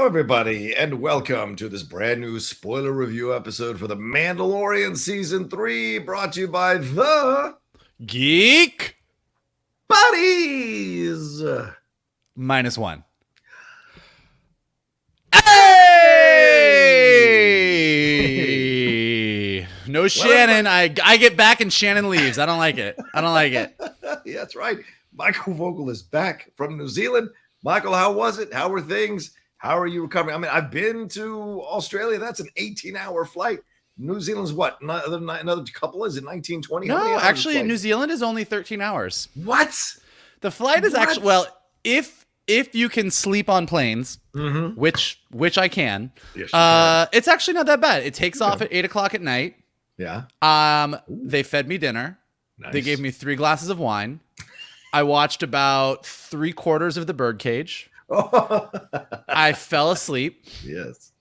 everybody, and welcome to this brand new spoiler review episode for The Mandalorian Season 3, brought to you by the Geek Buddies! -1. Hey! No Shannon. I get back and Shannon leaves. I don't like it. Yeah, that's right. Michael Vogel is back from New Zealand. Michael, how was it? How were things? How are you recovering? I mean, I've been to Australia. That's an 18-hour flight. New Zealand's what? Another couple? Is it 19, 20? No, actually, New Zealand is only 13 hours. What? The flight is actually, well, if you can sleep on planes, which I can, yes, it's actually not that bad. It takes off at 8 o'clock at night. Yeah. They fed me dinner. Nice. They gave me 3 glasses of wine. I watched about 3/4 of the Birdcage. I fell asleep. Yes.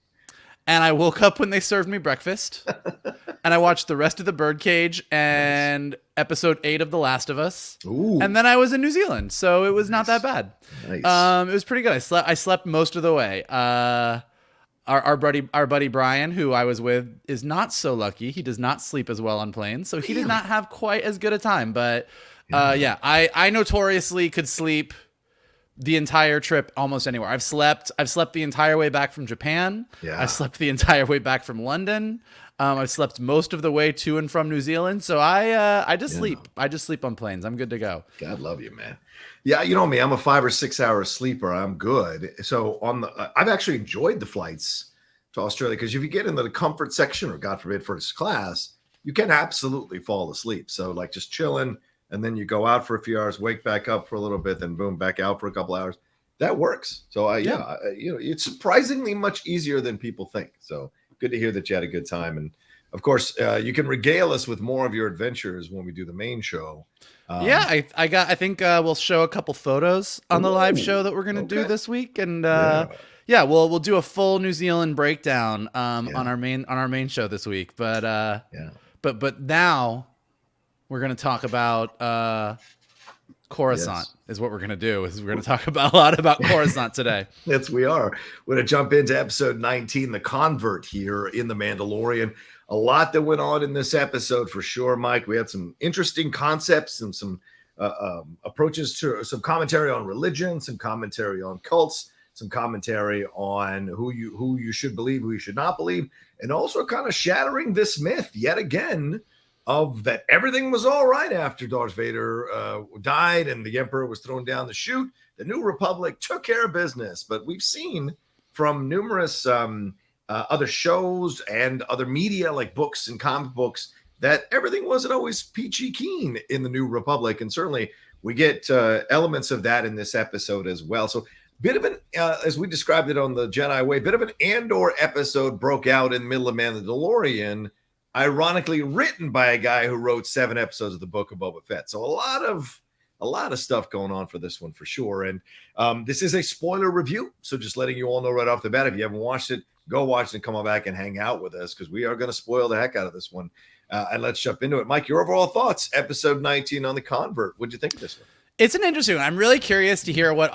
And I woke up when they served me breakfast. And I watched the rest of the Birdcage and episode 8 of The Last of Us. Ooh. And then I was in New Zealand, so it was not that bad. Nice. It was pretty good. I slept most of the way. Our buddy Brian, who I was with, is not so lucky. He does not sleep as well on planes, so he did not have quite as good a time. But yeah, I notoriously could sleep the entire trip almost anywhere. I've slept the entire way back from Japan. Yeah. I've slept the entire way back from London. I've slept most of the way to and from New Zealand. So I just sleep. I just sleep on planes. I'm good to go. God love you, man. Yeah, you know me. I'm a 5 or 6 hour sleeper. I'm good. So I've actually enjoyed the flights to Australia because if you get into the comfort section or God forbid first class, you can absolutely fall asleep. So like just chilling. And then you go out for a few hours, wake back up for a little bit, then boom, back out for a couple hours. That works. So it's surprisingly much easier than people think. So good to hear that you had a good time. And of course, you can regale us with more of your adventures when we do the main show. I think we'll show a couple photos on the live show that we're going to do this week. And we'll do a full New Zealand breakdown on our main show this week. But but now we're going to talk about Coruscant is what we're going to do. We're going to talk about a lot about Coruscant today. Yes, we are. We're going to jump into episode 19, The Convert, here in The Mandalorian. A lot that went on in this episode for sure, Mike. We had some interesting concepts and some approaches to some commentary on religion, some commentary on cults, some commentary on who you should believe, who you should not believe, and also kind of shattering this myth yet again of that everything was all right after Darth Vader died and the Emperor was thrown down the chute. The New Republic took care of business. But we've seen from numerous other shows and other media like books and comic books that everything wasn't always peachy keen in the New Republic. And certainly we get elements of that in this episode as well. So bit of an, as we described it on the Jedi Way, bit of an Andor episode broke out in the middle of Mandalorian, ironically written by a guy who wrote 7 episodes of the Book of Boba Fett. So a lot of stuff going on for this one for sure. And this is a spoiler review. So just letting you all know right off the bat, if you haven't watched it, go watch it and come on back and hang out with us because we are going to spoil the heck out of this one. And let's jump into it. Mike, your overall thoughts, episode 19 on The Convert. What'd you think of this one? It's an interesting one. I'm really curious to hear what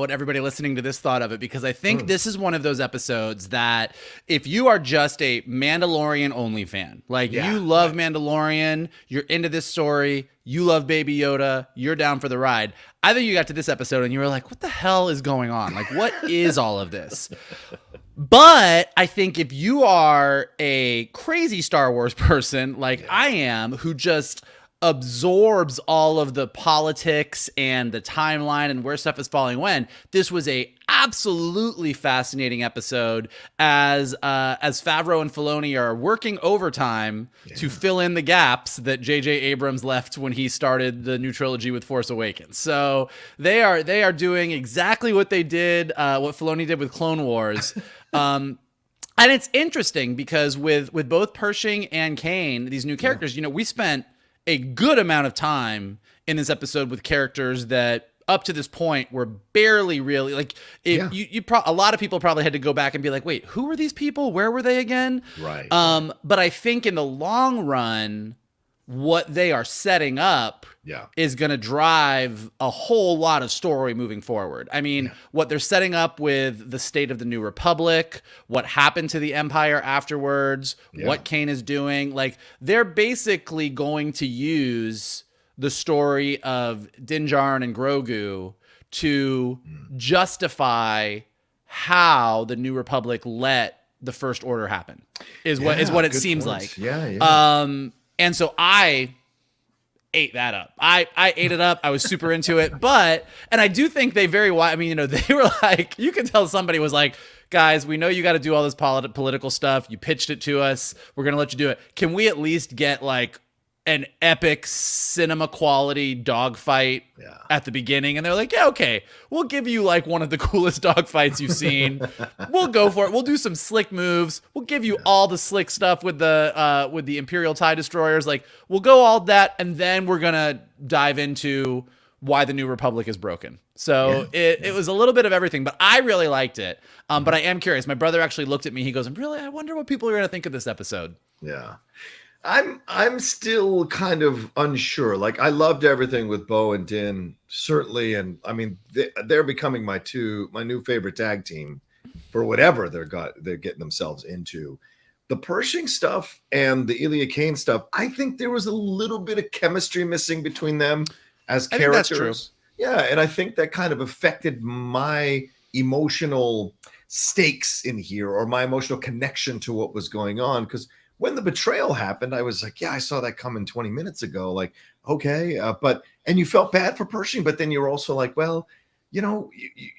everybody listening to this thought of it, because I think this is one of those episodes that if you are just a Mandalorian only fan, like you love Mandalorian, you're into this story, you love Baby Yoda, you're down for the ride. I think you got to this episode and you were like, what the hell is going on? Like, what is all of this? But I think if you are a crazy Star Wars person like I am, who just absorbs all of the politics and the timeline and where stuff is falling when, this was a absolutely fascinating episode as Favreau and Filoni are working overtime to fill in the gaps that J.J. Abrams left when he started the new trilogy with Force Awakens. So they are doing exactly what they did, what Filoni did with Clone Wars. And it's interesting because with both Pershing and Kane, these new characters, we spent a good amount of time in this episode with characters that up to this point were barely really like a lot of people probably had to go back and be like, wait, who were these people? Where were they again? Right. But I think in the long run, what they are setting up is going to drive a whole lot of story moving forward. I mean, what they're setting up with the state of the New Republic, what happened to the Empire afterwards, what Kane is doing. Like, they're basically going to use the story of Din Djarin and Grogu to justify how the New Republic let the First Order happen, is what it seems like. And so I ate that up. I ate it up. I was super into it. And I do think they very well, I mean, you know, they were like, you can tell somebody was like, guys, we know you got to do all this political stuff. You pitched it to us. We're going to let you do it. Can we at least get like an epic cinema quality dogfight at the beginning? And they're like, yeah, okay, we'll give you like one of the coolest dogfights you've seen. We'll go for it. We'll do some slick moves. We'll give you all the slick stuff with the Imperial TIE destroyers. Like, we'll go all that, and then we're gonna dive into why the New Republic is broken. So it was a little bit of everything, but I really liked it. But I am curious. My brother actually looked at me. He goes, really, I wonder what people are gonna think of this episode. Yeah. I'm still kind of unsure. Like, I loved everything with Bo and Din, certainly, and I mean they're becoming my new favorite tag team for whatever they're getting themselves into. The Pershing stuff and the Elia Kane stuff, I think there was a little bit of chemistry missing between them as characters. I think that's true. Yeah, and I think that kind of affected my emotional stakes in here, or my emotional connection to what was going on, because when the betrayal happened, I was like, yeah, I saw that coming 20 minutes ago. Like, okay. And you felt bad for Pershing, but then you're also like, well, you know,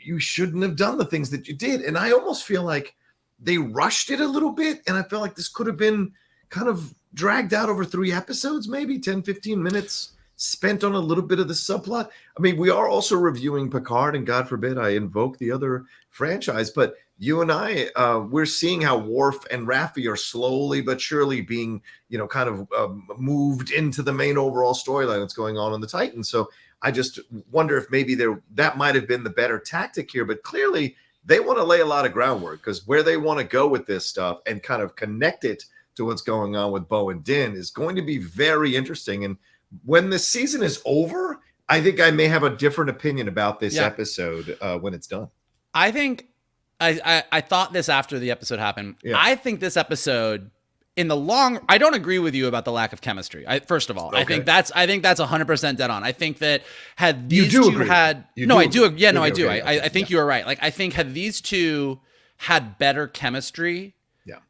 you shouldn't have done the things that you did. And I almost feel like they rushed it a little bit. And I feel like this could have been kind of dragged out over 3 episodes, maybe 10, 15 minutes spent on a little bit of the subplot. I mean, we are also reviewing Picard, and God forbid I invoke the other franchise, but you and I, we're seeing how Worf and Raffi are slowly but surely being, you know, kind of moved into the main overall storyline that's going on the Titan. So I just wonder if maybe that might have been the better tactic here. But clearly, they want to lay a lot of groundwork, because where they want to go with this stuff and kind of connect it to what's going on with Bo and Din is going to be very interesting. And when the season is over, I think I may have a different opinion about this episode when it's done. I think I thought this after the episode happened. Yeah. I think this episode, in the long, I don't agree with you about the lack of chemistry. First of all, okay. I think that's 100% dead on. I think that had these two had, no, I do. Yeah, no, I do. I think you are right. Like, I think had these two had better chemistry,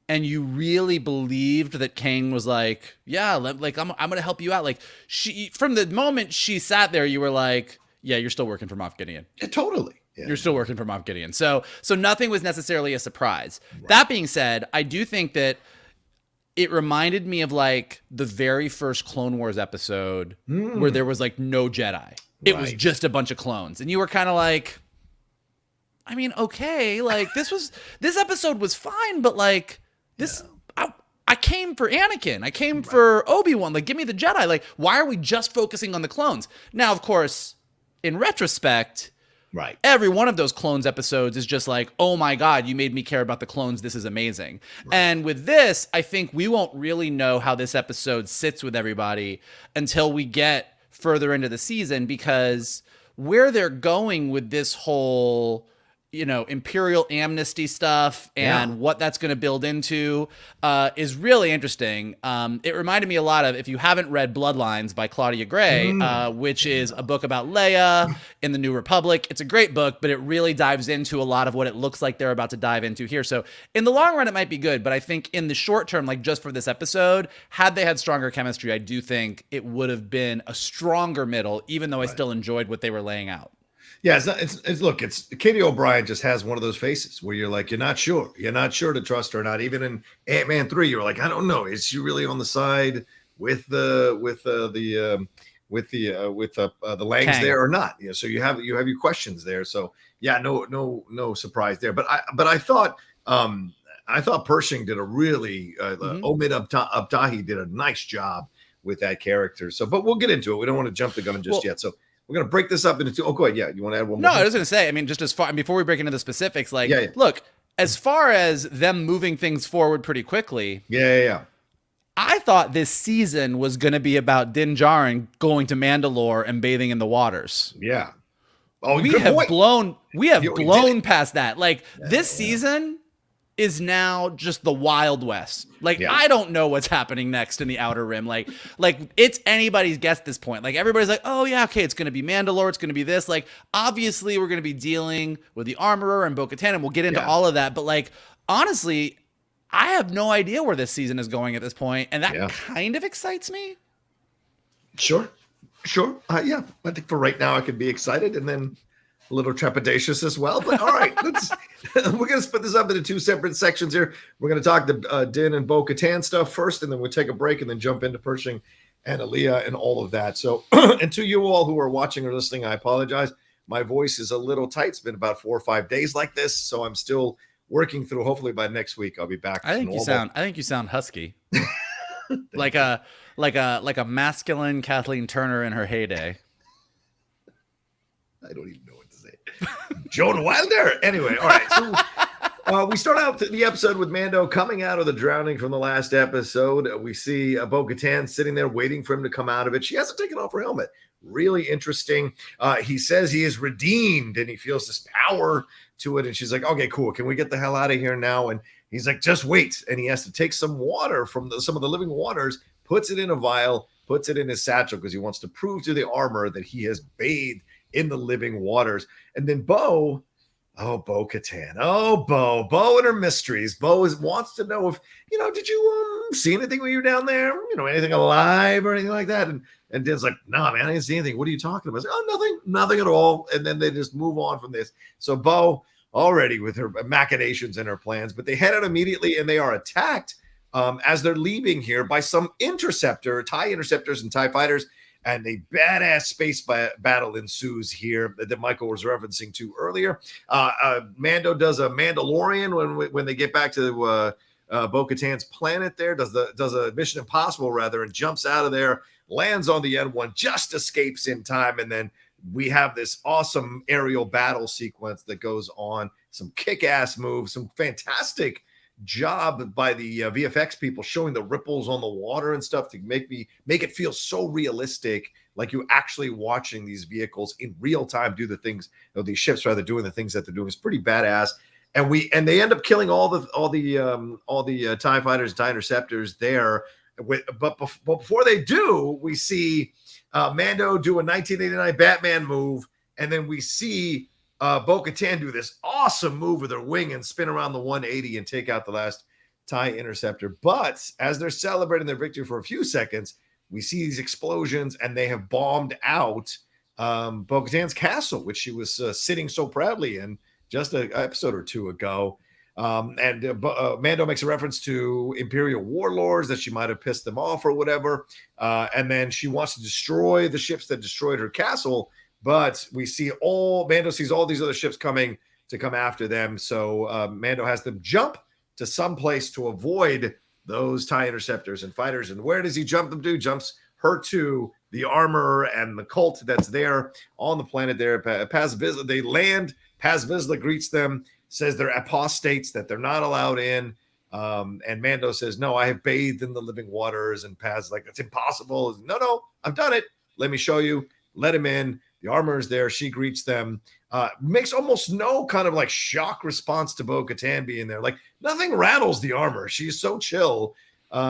and you really believed that Kane was like, yeah, like I'm going to help you out. Like, she, from the moment she sat there, you were like, yeah, you're still working for Moff Gideon. Yeah, totally. Yeah. You're still working for Moff Gideon. So nothing was necessarily a surprise. Right. That being said, I do think that it reminded me of like the very first Clone Wars episode where there was like no Jedi. It was just a bunch of clones. And you were kind of like, I mean, okay, like this episode was fine, but like this, I came for Anakin. I came for Obi-Wan. Like, give me the Jedi. Like, why are we just focusing on the clones? Now, of course, in retrospect, every one of those clones episodes is just like, oh my God, you made me care about the clones. This is amazing. And with this, I think we won't really know how this episode sits with everybody until we get further into the season, because where they're going with this whole, you know, Imperial amnesty stuff and what that's going to build into is really interesting. It reminded me a lot of, if you haven't read Bloodlines by Claudia Gray, which is a book about Leia in the New Republic. It's a great book, but it really dives into a lot of what it looks like they're about to dive into here. So in the long run, it might be good, but I think in the short term, like just for this episode, had they had stronger chemistry, I do think it would have been a stronger middle, even though I still enjoyed what they were laying out. Yeah, look, KATY O'Brien just has one of those faces where you're like, you're not sure to trust her or not. Even in Ant-Man 3, you're like, I don't know, is she really on the side with the Langs Kang there or not? You know, so you have your questions there. So yeah, no surprise there. But I thought Pershing did a really OMID ABTAHI did a nice job with that character. So, but we'll get into it. We don't want to jump the gun just yet. So we're going to break this up into 2. Oh, go ahead. Yeah. You want to add one more? No, I was going to say, I mean, just as far, before we break into the specifics, like, look, as far as them moving things forward pretty quickly. Yeah. I thought this season was going to be about Din Djarin going to Mandalore and bathing in the waters. Yeah. Oh, we good have point. blown past that. Like this season is now just the Wild West. Like I don't know what's happening next in the Outer Rim. Like it's anybody's guess at this point. Like everybody's like, oh yeah, okay, it's gonna be Mandalore, it's gonna be this. Like obviously we're gonna be dealing with the Armorer and Bo-Katan, and we'll get into all of that. But like honestly, I have no idea where this season is going at this point, and that kind of excites me. Sure. Yeah, I think for right now I could be excited, and then a little trepidatious as well, but all right, we're going to split this up into two separate sections here. We're going to talk the Din and Bo-Katan stuff first, and then we'll take a break and then jump into Pershing and Elia and all of that. So, and to you all who are watching or listening, I apologize. My voice is a little tight. It's been about 4 or 5 days like this, so I'm still working through. Hopefully by next week I'll be back. I think you sound husky. like a masculine Kathleen Turner in her heyday. I don't even know what to say. Joan Wilder. Anyway, all right. So we start out the episode with Mando coming out of the drowning from the last episode. We see Bo-Katan sitting there waiting for him to come out of it. She hasn't taken off her helmet. Really interesting. He says he is redeemed and he feels this power to it. And she's like, okay, cool. Can we get the hell out of here now? And he's like, just wait. And he has to take some water from some of the living waters, puts it in a vial, puts it in his satchel because he wants to prove to the armor that he has bathed in the living waters. And then Bo-Katan. Bo and her mysteries. Wants to know if, did you see anything when you were down there? Anything alive or anything like that? And Din's like, no, man, I didn't see anything. What are you talking about? I was like, oh, nothing at all. And then they just move on from this. So Bo already with her machinations and her plans, but they head out immediately and they are attacked as they're leaving here by some TIE interceptors and TIE fighters. And a badass space battle ensues here that Michael was referencing to earlier. Mando does a Mandalorian when they get back to Bo-Katan's planet there, does a Mission Impossible rather, and jumps out of there, lands on the N1, just escapes in time. And then we have this awesome aerial battle sequence that goes on, some kick-ass moves, some fantastic job by the VFX people showing the ripples on the water and stuff to make it feel so realistic, like you're actually watching these vehicles in real time do the things, these ships rather doing the things that they're doing. Is pretty badass. And they end up killing all the TIE fighters, TIE interceptors there. But before they do, we see Mando do a 1989 Batman move, and then we see Bo-Katan do this awesome move with her wing and spin around the 180 and take out the last TIE interceptor. But as they're celebrating their victory for a few seconds, we see these explosions and they have bombed out Bo-Katan's castle, which she was sitting so proudly in just an episode or two ago. Mando makes a reference to Imperial warlords, that she might have pissed them off or whatever. And then she wants to destroy the ships that destroyed her castle. But Mando sees all these other ships coming to come after them. So Mando has them jump to some place to avoid those TIE interceptors and fighters. And where does he jump them to? Jumps her to the armor and the cult that's there on the planet there. Paz Vizsla, they land. Paz Vizsla greets them, says they're apostates, that they're not allowed in. And Mando says, no, I have bathed in the living waters. And Paz is like, that's impossible. No, I've done it. Let me show you. Let him in. The armor is there. She greets them. Makes almost no kind of like shock response to Bo-Katan being there. Like nothing rattles the armor. She's so chill.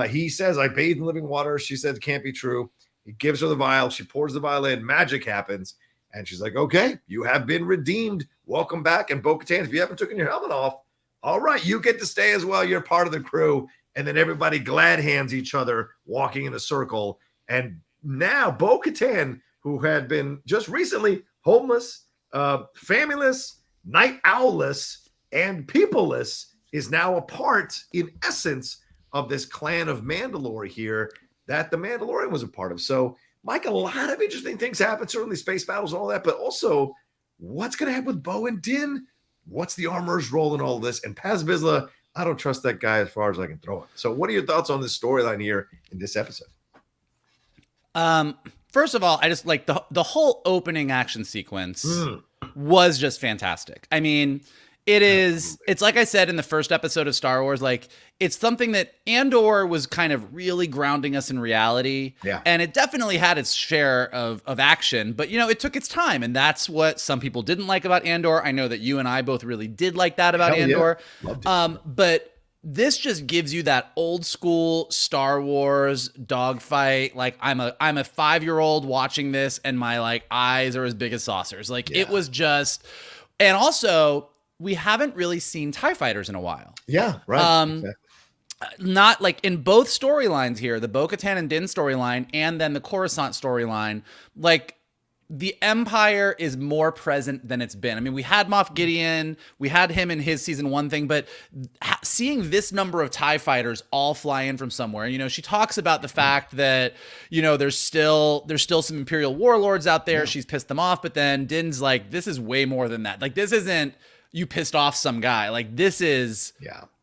He says, I bathe in living water. She said, it can't be true. He gives her the vial. She pours the vial in. Magic happens. And she's like, okay, you have been redeemed. Welcome back. And Bo-Katan, if you haven't taken your helmet off, all right, you get to stay as well. You're part of the crew. And then everybody glad hands each other, walking in a circle. And now Bo-Katan, who had been just recently homeless, familyless, night owlless, and peopleless, is now a part, in essence, of this clan of Mandalore here that the Mandalorian was a part of. So, Mike, a lot of interesting things happen, certainly space battles and all that, but also what's going to happen with Bo and Din? What's the armorer's role in all this? And Paz Vizsla, I don't trust that guy as far as I can throw it. So what are your thoughts on this storyline here in this episode? First of all, I just like the whole opening action sequence was just fantastic. I mean, It's like I said in the first episode of Star Wars, like it's something that Andor was kind of really grounding us in reality. Yeah. And it definitely had its share of action, but it took its time. And that's what some people didn't like about Andor. I know that you and I both really did like that about Andor. Yeah. But this just gives you that old school Star Wars dogfight. Like I'm a 5-year-old watching this and my like eyes are as big as saucers. Like it was just, and also we haven't really seen TIE fighters in a while. Yeah. Right. Exactly. Not like in both storylines here, the Bo-Katan and Din storyline, and then the Coruscant storyline, like the Empire is more present than it's been. I mean, we had Moff Gideon, we had him in his season 1 thing, but seeing this number of TIE fighters all fly in from somewhere, she talks about the fact that, there's still some Imperial warlords out there. Yeah. She's pissed them off, but then Din's like, this is way more than that. Like, this isn't you pissed off some guy. Like, this is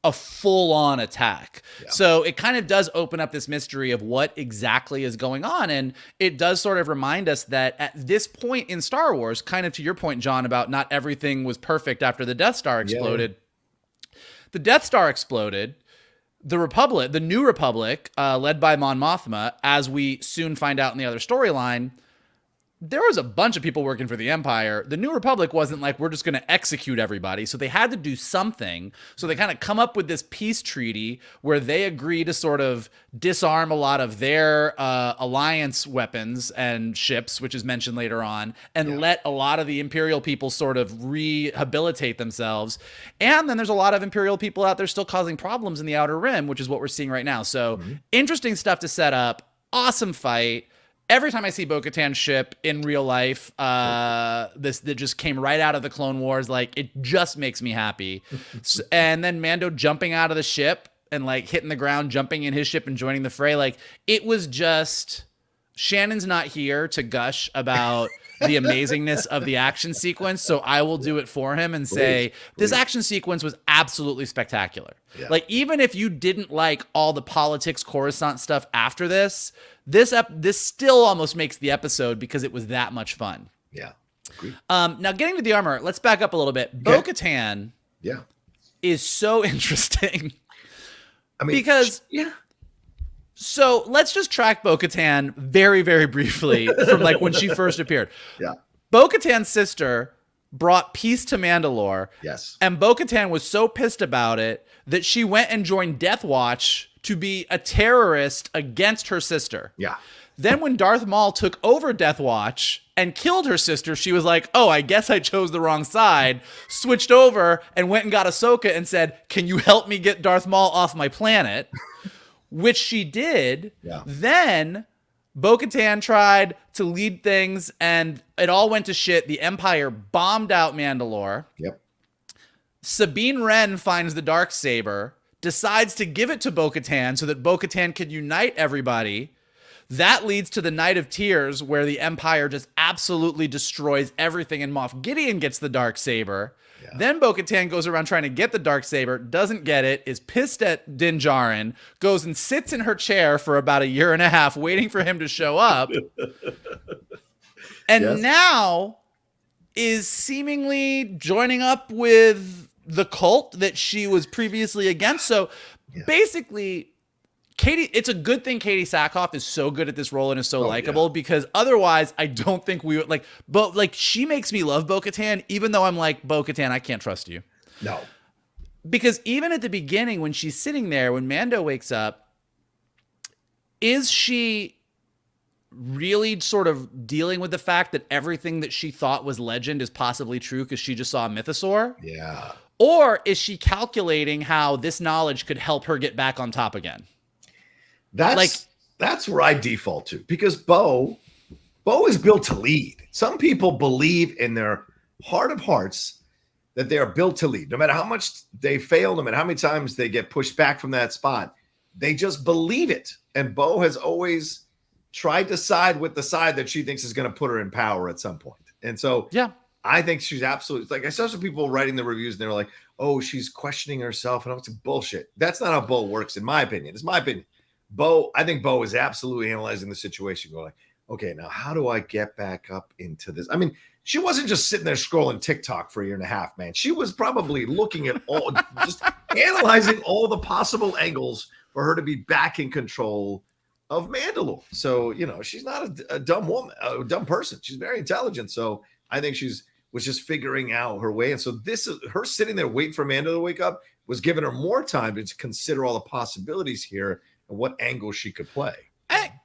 a full-on attack. Yeah. So it kind of does open up this mystery of what exactly is going on. And it does sort of remind us that at this point in Star Wars, kind of to your point, John, about not everything was perfect after the Death Star exploded. Yeah. The Death Star exploded. The New Republic, led by Mon Mothma, as we soon find out in the other storyline, there was a bunch of people working for the Empire. The New Republic wasn't like, we're just going to execute everybody. So they had to do something. So they kind of come up with this peace treaty where they agree to sort of disarm a lot of their alliance weapons and ships, which is mentioned later on, and let a lot of the Imperial people sort of rehabilitate themselves. And then there's a lot of Imperial people out there still causing problems in the Outer Rim, which is what we're seeing right now. So interesting stuff to set up. Awesome fight. Every time I see Bo-Katan's ship in real life, this that just came right out of the Clone Wars, like it just makes me happy. And then Mando jumping out of the ship and like hitting the ground, jumping in his ship and joining the fray. Like it was just, Shannon's not here to gush about the amazingness of the action sequence, so I will do it for him and say this action sequence was absolutely spectacular. Yeah. Like even if you didn't like all the politics Coruscant stuff after this still almost makes the episode because it was that much fun. Yeah. Agreed. Now getting to the armor, let's back up a little bit. Okay. Bo-Katan is so interesting. I mean, because so let's just track Bo-Katan very, very briefly from like when she first appeared. Yeah. Bo-Katan's sister brought peace to Mandalore. Yes. And Bo-Katan was so pissed about it that she went and joined Death Watch to be a terrorist against her sister. Yeah. Then when Darth Maul took over Death Watch and killed her sister, she was like, oh, I guess I chose the wrong side, switched over and went and got Ahsoka and said, can you help me get Darth Maul off my planet? Which she did. Yeah. Then Bo-Katan tried to lead things and it all went to shit. The Empire bombed out Mandalore. Yep. Sabine Wren finds the Darksaber, decides to give it to Bo-Katan so that Bo-Katan could unite everybody. That leads to the Night of Tears, where the Empire just absolutely destroys everything, and Moff Gideon gets the Darksaber. Yeah. Then Bo-Katan goes around trying to get the Darksaber, doesn't get it, is pissed at Din Djarin, goes and sits in her chair for about 1.5 years waiting for him to show up. And now is seemingly joining up with the cult that she was previously against. So basically, it's a good thing KATee Sackhoff is so good at this role and is so likable, because otherwise I don't think we would like, but like she makes me love Bo-Katan, even though I'm like, Bo-Katan, I can't trust you. No. Because even at the beginning, when she's sitting there, when Mando wakes up, is she really sort of dealing with the fact that everything that she thought was legend is possibly true because she just saw a mythosaur? Yeah. Or is she calculating how this knowledge could help her get back on top again? That's where I default to, because Bo is built to lead. Some people believe in their heart of hearts that they are built to lead. No matter how much they fail, no matter how many times they get pushed back from that spot, they just believe it. And Bo has always tried to side with the side that she thinks is going to put her in power at some point. And so I think she's absolutely, like, I saw some people writing the reviews and they were like, oh, she's questioning herself. And I was like, bullshit. That's not how Bo works, in my opinion. It's my opinion. I think Bo is absolutely analyzing the situation, going like, okay, now how do I get back up into this? I mean, she wasn't just sitting there scrolling TikTok for a year and a half, man. She was probably looking at all, just analyzing all the possible angles for her to be back in control of Mandalore. So, you know, she's not a dumb woman, a dumb person. She's very intelligent. So I think was just figuring out her way. And so this is her sitting there waiting for Mando to wake up was giving her more time to consider all the possibilities here and what angle she could play.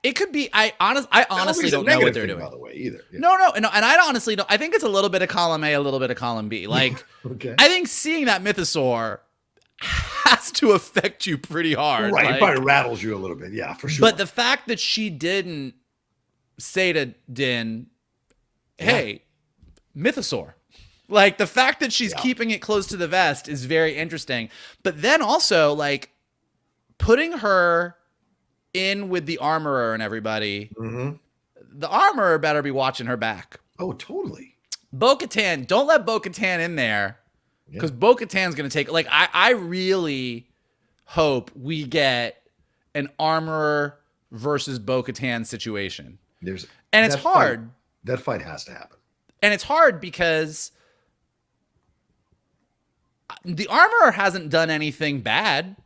It could be. I honestly don't know what they're doing. By the way, either. Yeah. No, and I honestly don't. I think it's a little bit of column A, a little bit of column B. Like, okay. I think seeing that mythosaur has to affect you pretty hard. Right, like, it probably rattles you a little bit. Yeah, for sure. But the fact that she didn't say to Din, "Hey, mythosaur," like the fact that she's keeping it close to the vest is very interesting. But then also like putting her in with the armorer and everybody, the armorer better be watching her back. Oh, totally. Bo-Katan, don't let Bo-Katan in there because Bo-Katan's going to take, like, I really hope we get an armorer versus Bo-Katan situation. And it's hard. That fight has to happen. And it's hard because the armorer hasn't done anything bad.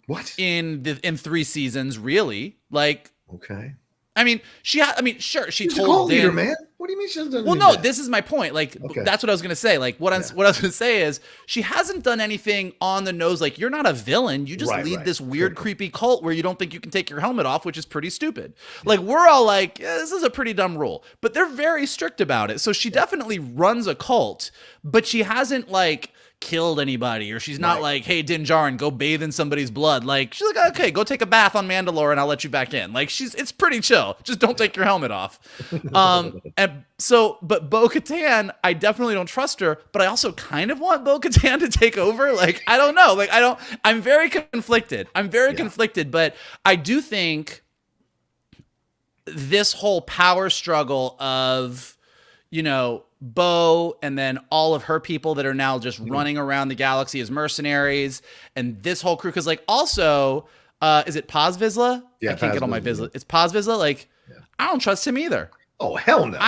What? In 3 seasons, really? Like, okay. I mean, sure, she's told Din, leader, man. What do you mean she hasn't done anything? Well, no, bad? This is my point. Like, that's what I was gonna say. Like, what I was gonna say is she hasn't done anything on the nose. Like, you're not a villain. You just lead this weird, creepy cult where you don't think you can take your helmet off, which is pretty stupid. Like, we're all like, this is a pretty dumb rule, but they're very strict about it. So she definitely runs a cult, but she hasn't like killed anybody, or she's not like, hey, Din Djarin, go bathe in somebody's blood. Like, she's like, okay, go take a bath on Mandalore and I'll let you back in. Like, it's pretty chill. Just don't take your helmet off. And so, but Bo-Katan, I definitely don't trust her, but I also kind of want Bo-Katan to take over. Like, I don't know. Like, I'm very conflicted. Conflicted, but I do think this whole power struggle of, you know, Bo and then all of her people that are now just running around the galaxy as mercenaries, and this whole crew, because like also is it Paz Vizsla? I can't get all my Vizsla. It's Paz Vizsla. Like, I don't trust him either. Oh, hell no.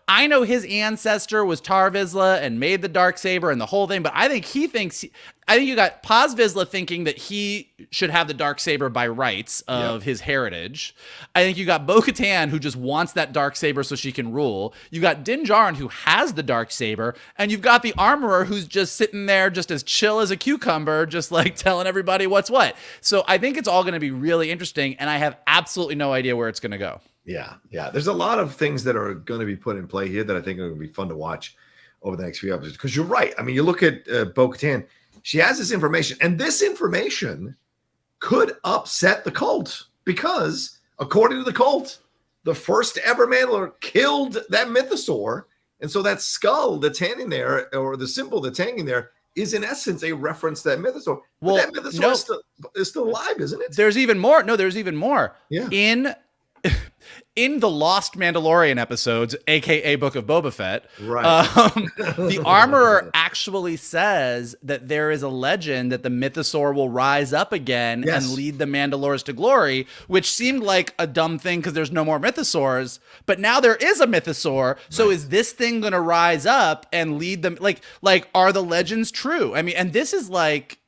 I know his ancestor was Tar Vizsla and made the Darksaber and the whole thing, but I think you got Paz Vizsla thinking that he should have the Darksaber by rights of his heritage. I think you got Bo-Katan, who just wants that Darksaber so she can rule. You got Din Djarin, who has the Darksaber, and you've got the armorer who's just sitting there just as chill as a cucumber, just like telling everybody what's what. So I think it's all going to be really interesting, and I have absolutely no idea where it's going to go. Yeah. There's a lot of things that are going to be put in play here that I think are going to be fun to watch over the next few episodes. Because you're right. I mean, you look at Bo-Katan, she has this information, and this information could upset the cult because, according to the cult, the first ever Mandalore killed that mythosaur. And so that skull that's hanging there, or the symbol that's hanging there, is in essence a reference to that mythosaur. Well, but that mythosaur is still alive, isn't it? There's even more. No, there's even more. Yeah. In the Lost Mandalorian episodes, aka Book of Boba Fett, the armorer actually says that there is a legend that the mythosaur will rise up again and lead the Mandalores to glory, which seemed like a dumb thing because there's no more mythosaurs, but now there is a mythosaur. So is this thing going to rise up and lead them? Like, are the legends true? I mean, and this is like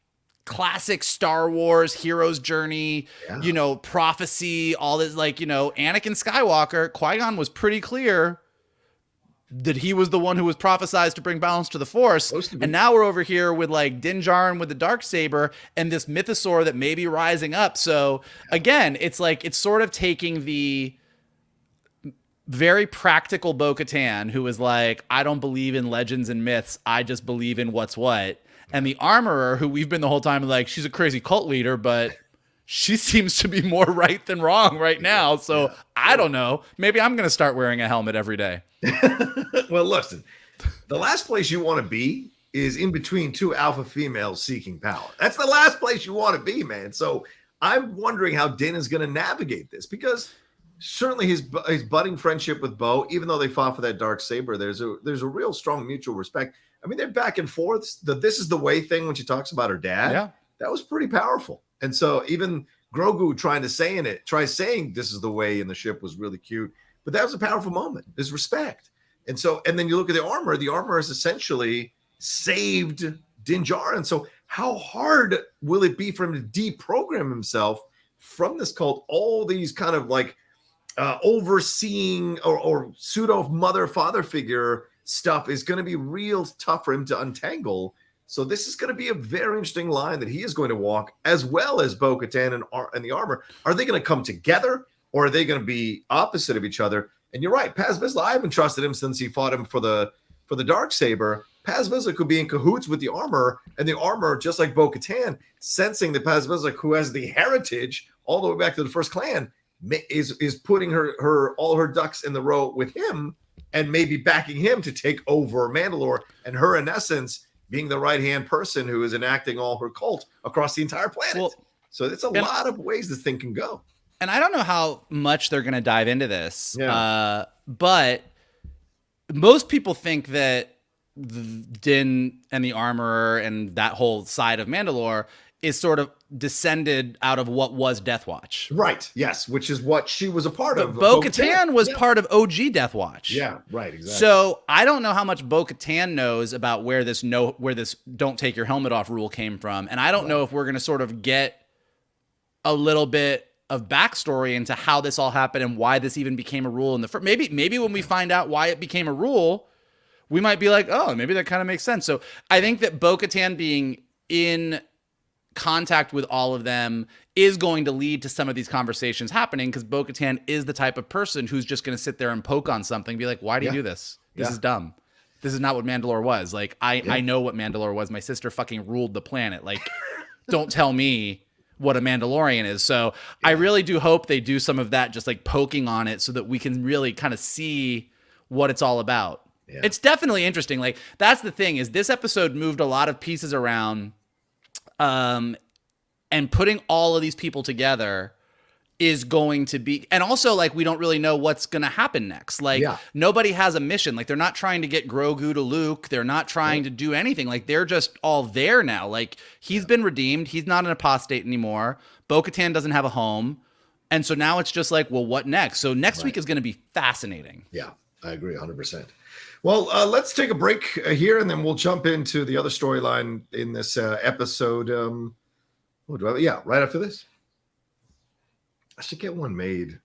classic Star Wars hero's journey, you know, prophecy, all this, like, you know, Anakin Skywalker, Qui-Gon was pretty clear that he was the one who was prophesized to bring balance to the Force. And now we're over here with like Din Djarin with the Darksaber and this mythosaur that may be rising up. So again, it's like, it's sort of taking the very practical Bo-Katan, who is like, I don't believe in legends and myths. I just believe in what's what. And the armorer, who we've been the whole time like, she's a crazy cult leader, but she seems to be more right than wrong right now. So I don't know. Maybe I'm going to start wearing a helmet every day. Well, listen, the last place you want to be is in between two alpha females seeking power. That's the last place you want to be, man. So I'm wondering how Din is going to navigate this, because certainly his budding friendship with Bo, even though they fought for that Darksaber, there's a real strong mutual respect. I mean, they're back and forth. This is the way thing when she talks about her dad. That was pretty powerful. And so even Grogu try saying this is the way in the ship was really cute. but that was a powerful moment. There's respect. And so, and then you look at the armor has essentially saved Din Djarin. So how hard will it be for him to deprogram himself from this cult? All these kind of like overseeing or pseudo mother father figure stuff is going to be real tough for him to untangle. So this is going to be a very interesting line that he is going to walk, as well as Bo-Katan and the armor. Are they going to come together, or are they going to be opposite of each other? And you're right, Paz Vizsla, I haven't trusted him since he fought him for the Darksaber. Paz Vizsla could be in cahoots with the armor, and the armor, just like Bo-Katan, sensing that Paz Vizsla, who has the heritage all the way back to the first clan, is putting all her ducks in the row with him, and maybe backing him to take over Mandalore, and her, in essence, being the right-hand person who is enacting all her cult across the entire planet. Well, so it's a lot of ways this thing can go. And I don't know how much they're going to dive into this, but most people think that Din and the Armorer and that whole side of Mandalore is sort of descended out of what was Death Watch. Right, yes, which is what she was a part of. Bo-Katan was part of OG Death Watch. Yeah, right, exactly. So I don't know how much Bo-Katan knows about where this don't take your helmet off rule came from. And I don't know if we're going to sort of get a little bit of backstory into how this all happened and why this even became a rule in the first. Maybe when we find out why it became a rule, we might be like, oh, maybe that kind of makes sense. So I think that Bo-Katan being in contact with all of them is going to lead to some of these conversations happening, because Bo-Katan is the type of person who's just going to sit there and poke on something, be like, why do you do this? This is dumb. This is not what Mandalore was. Like, I know what Mandalore was. My sister fucking ruled the planet. Like, don't tell me what a Mandalorian is. So I really do hope they do some of that, just like poking on it, so that we can really kind of see what it's all about. Yeah. It's definitely interesting. Like, that's the thing, is this episode moved a lot of pieces around, and putting all of these people together is going to be, and also, like, we don't really know what's going to happen next. Like, nobody has a mission. Like, they're not trying to get Grogu to Luke. They're not trying to do anything. Like, they're just all there now. Like, he's been redeemed. He's not an apostate anymore. Bo-Katan doesn't have a home. And so now it's just like, well, what next? So next week is going to be fascinating. Yeah, I agree 100%. Well, let's take a break here, and then we'll jump into the other storyline in this episode. Right after this. I should get one made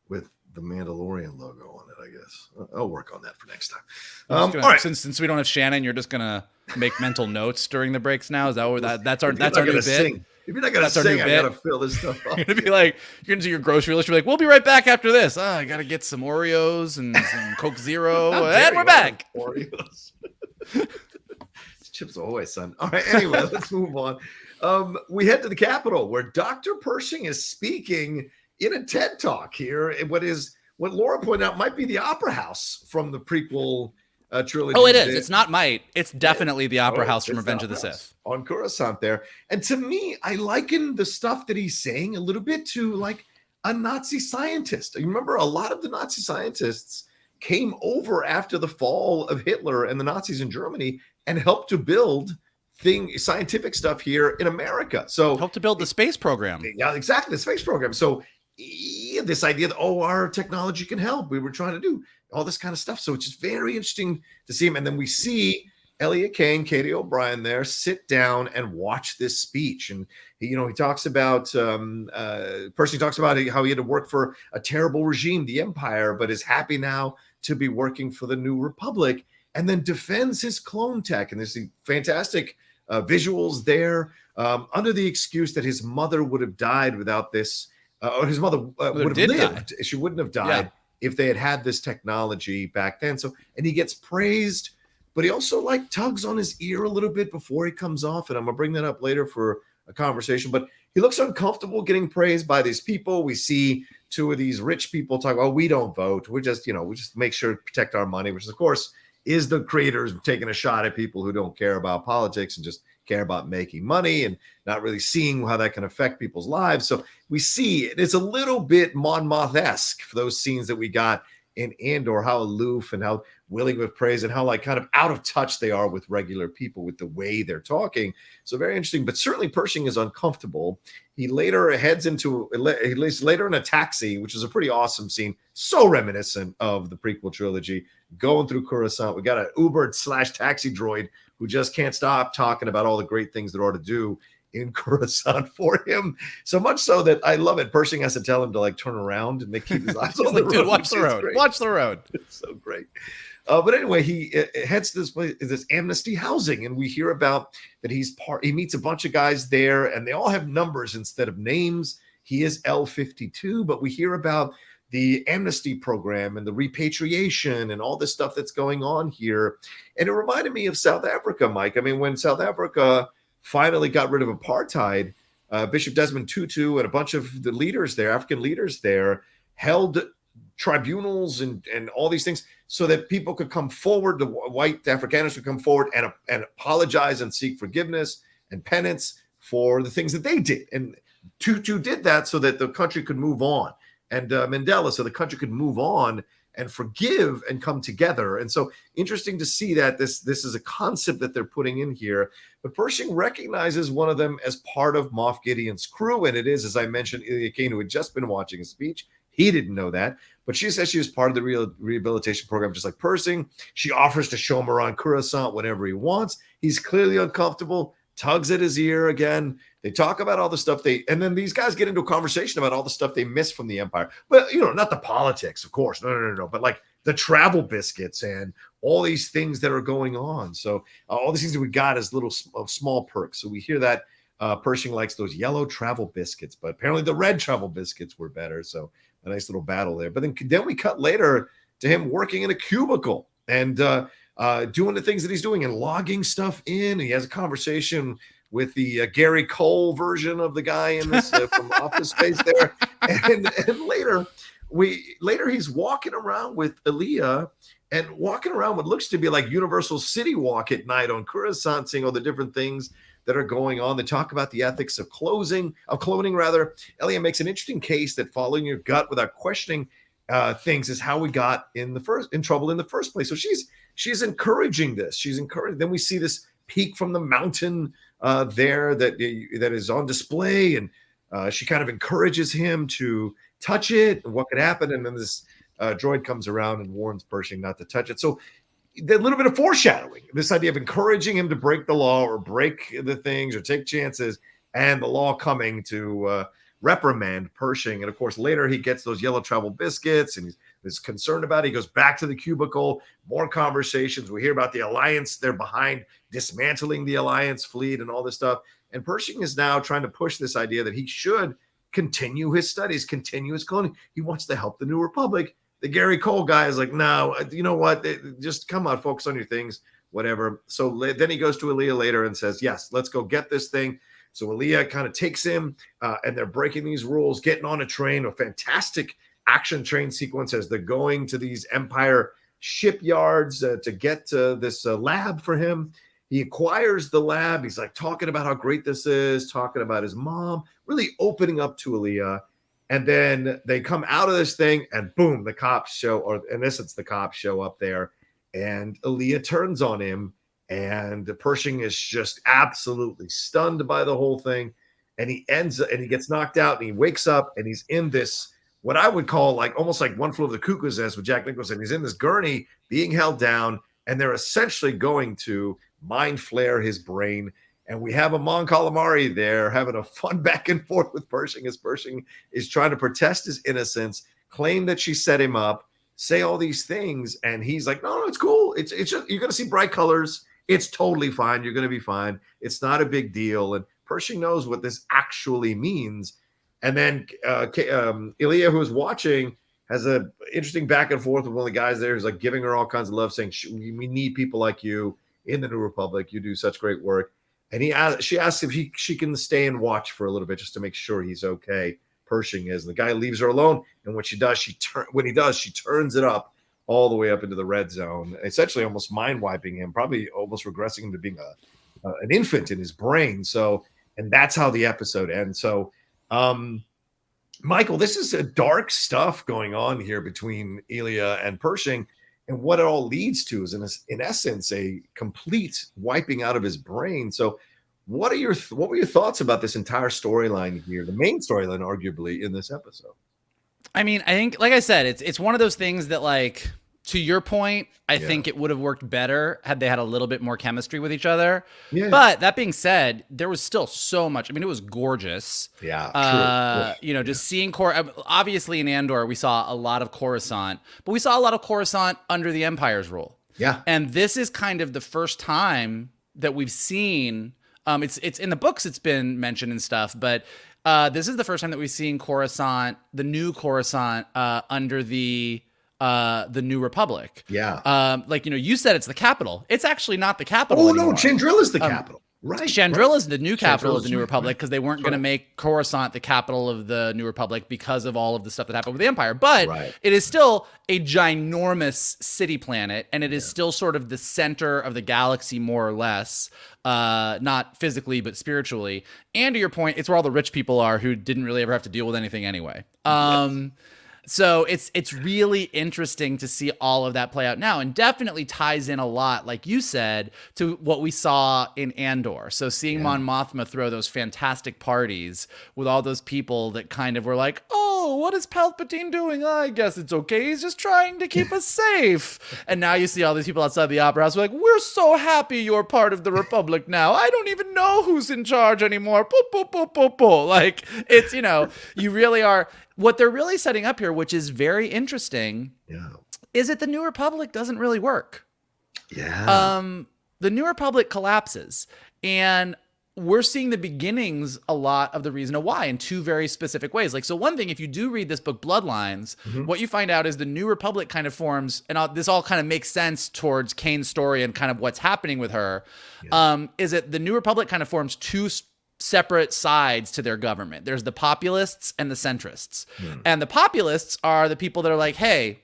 with the Mandalorian logo on it, I guess. I'll work on that for next time. All right. Since we don't have Shannon, you're just going to make mental notes during the breaks now? Is that what that's our new bit? Sing. If you're not going to sing, I got to fill this stuff up. You're going to be like, you're going to do your grocery list. You're like, we'll be right back after this. I got to get some Oreos and some Coke Zero. And we're back. Oreos. Chips Ahoy, son. All right, anyway, let's move on. We head to the Capitol, where Dr. Pershing is speaking in a TED Talk here. What Laura pointed out might be the Opera House from the prequel trilogy. Oh, it is. It's not might. It's definitely the Opera House from Revenge of the Sith. On Coruscant there. And to me, I liken the stuff that he's saying a little bit to like a Nazi scientist. You remember a lot of the Nazi scientists came over after the fall of Hitler and the Nazis in Germany and helped to build scientific stuff here in America. So helped to build the space program. Yeah, exactly. The space program. So this idea that, our technology can help. We were trying to do all this kind of stuff. So it's just very interesting to see him. And then we see Elia Kane, KATY O'Brien there sit down and watch this speech. And he talks about Pershing talks about how he had to work for a terrible regime, the Empire, but is happy now to be working for the New Republic, and then defends his clone tech. And there's the fantastic visuals there, under the excuse that his mother would have died without this, or his mother would have lived. She wouldn't have died if they had this technology back then. So, and he gets praised, but he also tugs on his ear a little bit before he comes off. And I'm gonna bring that up later for a conversation, but he looks uncomfortable getting praised by these people. We see two of these rich people talk, we don't vote. We just make sure to protect our money, which is, of course, is the creators taking a shot at people who don't care about politics and just care about making money and not really seeing how that can affect people's lives. So we see it's a little bit Mon Moth-esque for those scenes that we got in Andor, how aloof and how willing with praise and how like kind of out of touch they are with regular people with the way they're talking. So very interesting, but certainly Pershing is uncomfortable. He later heads into, at least later in a taxi, which is a pretty awesome scene, so reminiscent of the prequel trilogy, going through Coruscant. We got an Uber / taxi droid who just can't stop talking about all the great things there are to do in Coruscant for him. So much so that I love it. Pershing has to tell him to like turn around and they keep his eyes on the road. Dude, watch the road. Watch the road. It's so great. But anyway, he heads to this place, this Amnesty housing, and we hear about that he meets a bunch of guys there, and they all have numbers instead of names. He is L52, but we hear about the amnesty program and the repatriation and all this stuff that's going on here. And it reminded me of South Africa, Mike. I mean, when South Africa finally got rid of apartheid, Bishop Desmond Tutu and a bunch of the leaders there, African leaders there, held tribunals and all these things so that people could come forward, the white Afrikaners could come forward and apologize and seek forgiveness and penance for the things that they did. And Tutu did that so that the country could move on. And Mandela, so the country could move on and forgive and come together. And so interesting to see that this is a concept that they're putting in here. But Pershing recognizes one of them as part of Moff Gideon's crew. And it is, as I mentioned, Elia Kane, who had just been watching a speech. He didn't know that. But she says she was part of the rehabilitation program, just like Pershing. She offers to show him around Coruscant whenever he wants. He's clearly uncomfortable, tugs at his ear again. They talk about all the stuff and then these guys get into a conversation about all the stuff they missed from the Empire. But, not the politics, of course. No. But like the travel biscuits and all these things that are going on. So all these things that we got as little small perks. So we hear that Pershing likes those yellow travel biscuits, but apparently the red travel biscuits were better. So a nice little battle there. But then we cut later to him working in a cubicle and doing the things that he's doing and logging stuff in. He has a conversation with the Gary Cole version of the guy in this from Office Space there. And later he's walking around with Elia and walking around what looks to be like Universal City Walk at night on Coruscant, seeing all the different things that are going on. They talk about the ethics of cloning. Elia makes an interesting case that following your gut without questioning things is how we got in trouble in the first place. So she's encouraging this. She's encouraging. Then we see this peak from the mountain there that is on display, and she kind of encourages him to touch it and what could happen. And then this droid comes around and warns Pershing not to touch it. So a little bit of foreshadowing, this idea of encouraging him to break the law or break the things or take chances, and the law coming to reprimand Pershing. And of course, later he gets those yellow travel biscuits and he's concerned about it. He goes back to the cubicle, more conversations. We hear about the Alliance. They're behind dismantling the Alliance fleet and all this stuff. And Pershing is now trying to push this idea that he should continue his studies, continue his cloning. He wants to help the New Republic. The Gary Cole guy is like, no, you know what? Just come on, focus on your things, whatever. So then he goes to Elia later and says, yes, let's go get this thing. So Elia kind of takes him and they're breaking these rules, getting on a train, a fantastic action train sequence as they're going to these Empire shipyards to get to this lab for him. He acquires the lab. He's like talking about how great this is, talking about his mom, really opening up to Elia. And then they come out of this thing and boom, the cops show, or in essence, the cops show up there and Elia turns on him. And Pershing is just absolutely stunned by the whole thing. And he gets knocked out and he wakes up and he's in this, what I would call like almost like One Flew Over the Cuckoo's Nest with Jack Nicholson. He's in this gurney being held down and they're essentially going to mind flare his brain. And we have a Mon Calamari there having a fun back and forth with Pershing as Pershing is trying to protest his innocence, claim that she set him up, say all these things. And he's like, no, it's cool. It's just, you're going to see bright colors. It's totally fine. You're going to be fine. It's not a big deal. And Pershing knows what this actually means. And then Elia, who is watching, has an interesting back and forth with one of the guys there who's like giving her all kinds of love, saying, we need people like you in the New Republic. You do such great work. And she asks if she can stay and watch for a little bit just to make sure he's okay. Pershing is. And the guy leaves her alone. And when he does, she turns it up all the way up into the red zone, essentially almost mind wiping him, probably almost regressing him to being an infant in his brain. So, and that's how the episode ends. So, Michael, this is a dark stuff going on here between Elia and Pershing. And what it all leads to is, in essence, a complete wiping out of his brain. So what were your thoughts about this entire storyline here, the main storyline, arguably, in this episode? I mean, I think, like I said, it's one of those things that, like, to your point, I think it would have worked better had they had a little bit more chemistry with each other. Yeah. But that being said, there was still so much. I mean, it was gorgeous. Yeah. True. You know, just seeing obviously in Andor, we saw a lot of Coruscant, but we saw a lot of Coruscant under the Empire's rule. Yeah. And this is kind of the first time that we've seen. It's in the books. It's been mentioned and stuff, but this is the first time that we've seen Coruscant, the new Coruscant, under the New Republic. Yeah. Like, you know, you said it's the capital. It's actually not the capital anymore. No, Chandrila is the capital. Right. Chandrila is the new capital of the New Republic, because they weren't going to make Coruscant the capital of the New Republic because of all of the stuff that happened with the Empire. But it is still a ginormous city planet, and it is still sort of the center of the galaxy, more or less, not physically but spiritually. And to your point, it's where all the rich people are who didn't really ever have to deal with anything anyway. So it's really interesting to see all of that play out now, and definitely ties in a lot, like you said, to what we saw in Andor. So seeing Mon Mothma throw those fantastic parties with all those people that kind of were like, oh, what is Palpatine doing? I guess it's okay. He's just trying to keep us safe. And now you see all these people outside the Opera House like, we're so happy you're part of the Republic now. I don't even know who's in charge anymore. Like, it's, you know, you really are. What they're really setting up here, which is very interesting, is that the New Republic doesn't really work. The New Republic collapses, and we're seeing the beginnings a lot of the reason why in two very specific ways. Like, so one thing, if you do read this book, Bloodlines, what you find out is the New Republic kind of forms, and this all kind of makes sense towards Kane's story and kind of what's happening with her, is that the New Republic kind of forms two separate sides to their government. There's the populists and the centrists. And the populists are the people that are like, hey,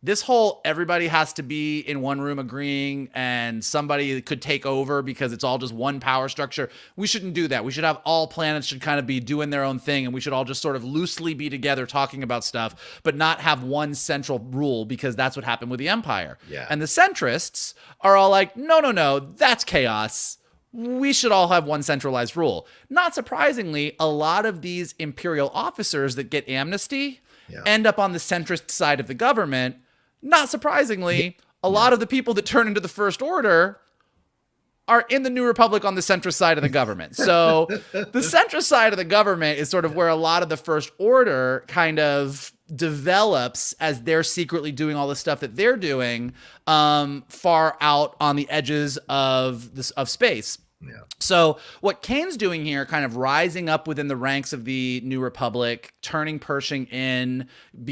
this whole everybody has to be in one room agreeing and somebody could take over because it's all just one power structure. We shouldn't do that. We should have all planets should kind of be doing their own thing, and we should all just sort of loosely be together talking about stuff, but not have one central rule, because that's what happened with the Empire. And the centrists are all like, no, that's chaos. We should all have one centralized rule. Not surprisingly, a lot of these imperial officers that get amnesty end up on the centrist side of the government. Not surprisingly, a lot of the people that turn into the First Order are in the New Republic on the centrist side of the government. So the centrist side of the government is sort of where a lot of the First Order kind of develops as they're secretly doing all the stuff that they're doing far out on the edges of space. So what Kane's doing here, kind of rising up within the ranks of the New Republic, turning Pershing in,